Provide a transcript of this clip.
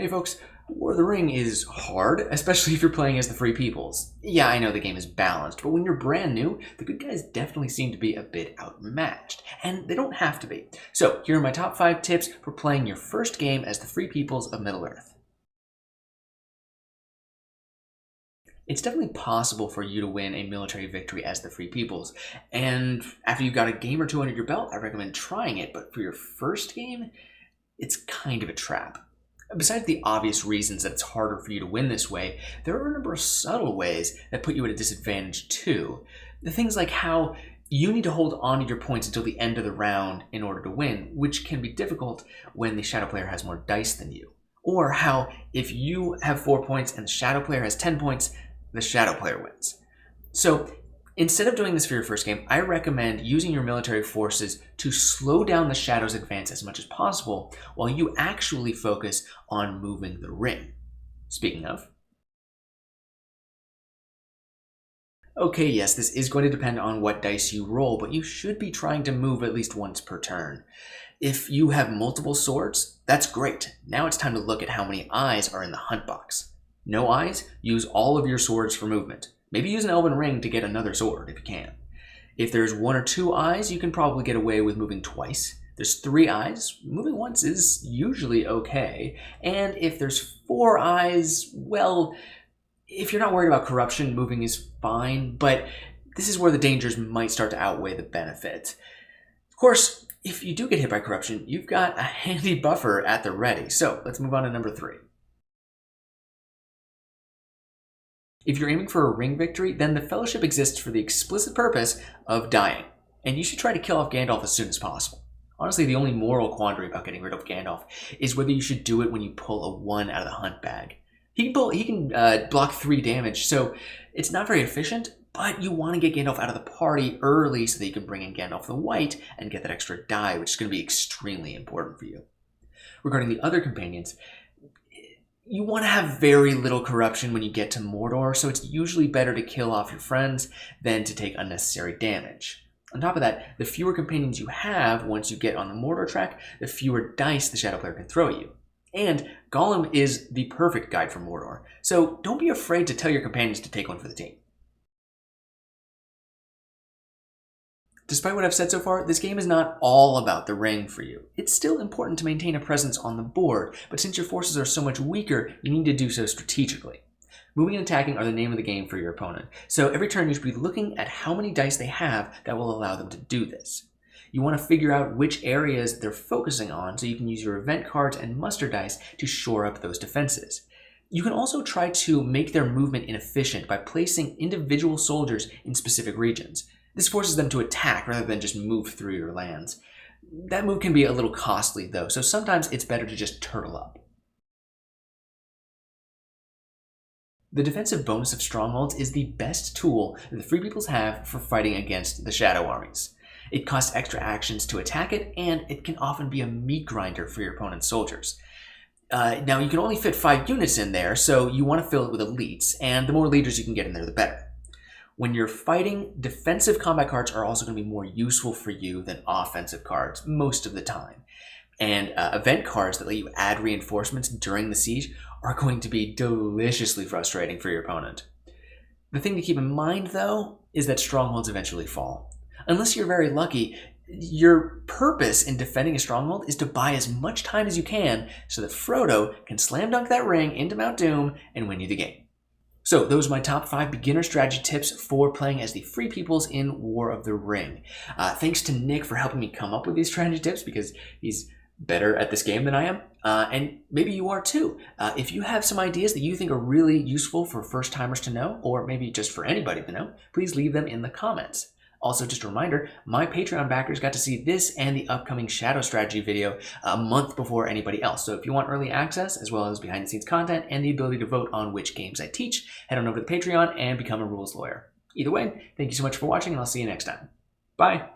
Hey folks, War of the Ring is hard, especially if you're playing as the Free Peoples. Yeah, I know the game is balanced, but when you're brand new, the good guys definitely seem to be a bit outmatched, and they don't have to be. So here are my top 5 tips for playing your first game as the Free Peoples of Middle-earth. It's definitely possible for you to win a military victory as the Free Peoples, and after you've got a game or two under your belt, I recommend trying it, but for your first game, it's kind of a trap. Besides the obvious reasons that it's harder for you to win this way, there are a number of subtle ways that put you at a disadvantage too. The things like how you need to hold on to your points until the end of the round in order to win, which can be difficult when the shadow player has more dice than you. Or how if you have 4 points and the shadow player has 10 points, the shadow player wins. So instead of doing this for your first game, I recommend using your military forces to slow down the shadow's advance as much as possible while you actually focus on moving the ring. Speaking of. Okay, yes, this is going to depend on what dice you roll, but you should be trying to move at least once per turn. If you have multiple swords, that's great. Now it's time to look at how many eyes are in the hunt box. No eyes? Use all of your swords for movement. Maybe use an elven ring to get another sword if you can. If there's 1 or 2 eyes, you can probably get away with moving twice. There's 3 eyes, moving once is usually okay. And if there's 4 eyes, well, if you're not worried about corruption, moving is fine, but this is where the dangers might start to outweigh the benefit. Of course, if you do get hit by corruption, you've got a handy buffer at the ready. So let's move on to number 3. If you're aiming for a ring victory, then the Fellowship exists for the explicit purpose of dying, and you should try to kill off Gandalf as soon as possible. Honestly, the only moral quandary about getting rid of Gandalf is whether you should do it when you pull a 1 out of the hunt bag. He can block 3 damage, so it's not very efficient, but you want to get Gandalf out of the party early so that you can bring in Gandalf the White and get that extra die, which is going to be extremely important for you. Regarding the other companions, you want to have very little corruption when you get to Mordor, so it's usually better to kill off your friends than to take unnecessary damage. On top of that, the fewer companions you have once you get on the Mordor track, the fewer dice the shadow player can throw at you. And Gollum is the perfect guide for Mordor, so don't be afraid to tell your companions to take one for the team. Despite what I've said so far, this game is not all about the ring for you. It's still important to maintain a presence on the board, but since your forces are so much weaker, you need to do so strategically. Moving and attacking are the name of the game for your opponent, so every turn you should be looking at how many dice they have that will allow them to do this. You want to figure out which areas they're focusing on so you can use your event cards and muster dice to shore up those defenses. You can also try to make their movement inefficient by placing individual soldiers in specific regions. This forces them to attack rather than just move through your lands. That move can be a little costly though, so sometimes it's better to just turtle up. The defensive bonus of strongholds is the best tool that the Free Peoples have for fighting against the shadow armies. It costs extra actions to attack it, and it can often be a meat grinder for your opponent's soldiers. Now, you can only fit 5 units in there, so you want to fill it with elites, and the more leaders you can get in there, the better. When you're fighting, defensive combat cards are also going to be more useful for you than offensive cards most of the time. And event cards that let you add reinforcements during the siege are going to be deliciously frustrating for your opponent. The thing to keep in mind, though, is that strongholds eventually fall. Unless you're very lucky, your purpose in defending a stronghold is to buy as much time as you can so that Frodo can slam dunk that ring into Mount Doom and win you the game. So those are my top 5 beginner strategy tips for playing as the Free Peoples in War of the Ring. Thanks to Nick for helping me come up with these strategy tips because he's better at this game than I am, and maybe you are too. If you have some ideas that you think are really useful for first timers to know, or maybe just for anybody to know, please leave them in the comments. Also, just a reminder, my Patreon backers got to see this and the upcoming Shadow Strategy video a month before anybody else. So if you want early access, as well as behind-the-scenes content and the ability to vote on which games I teach, head on over to the Patreon and become a rules lawyer. Either way, thank you so much for watching, and I'll see you next time. Bye!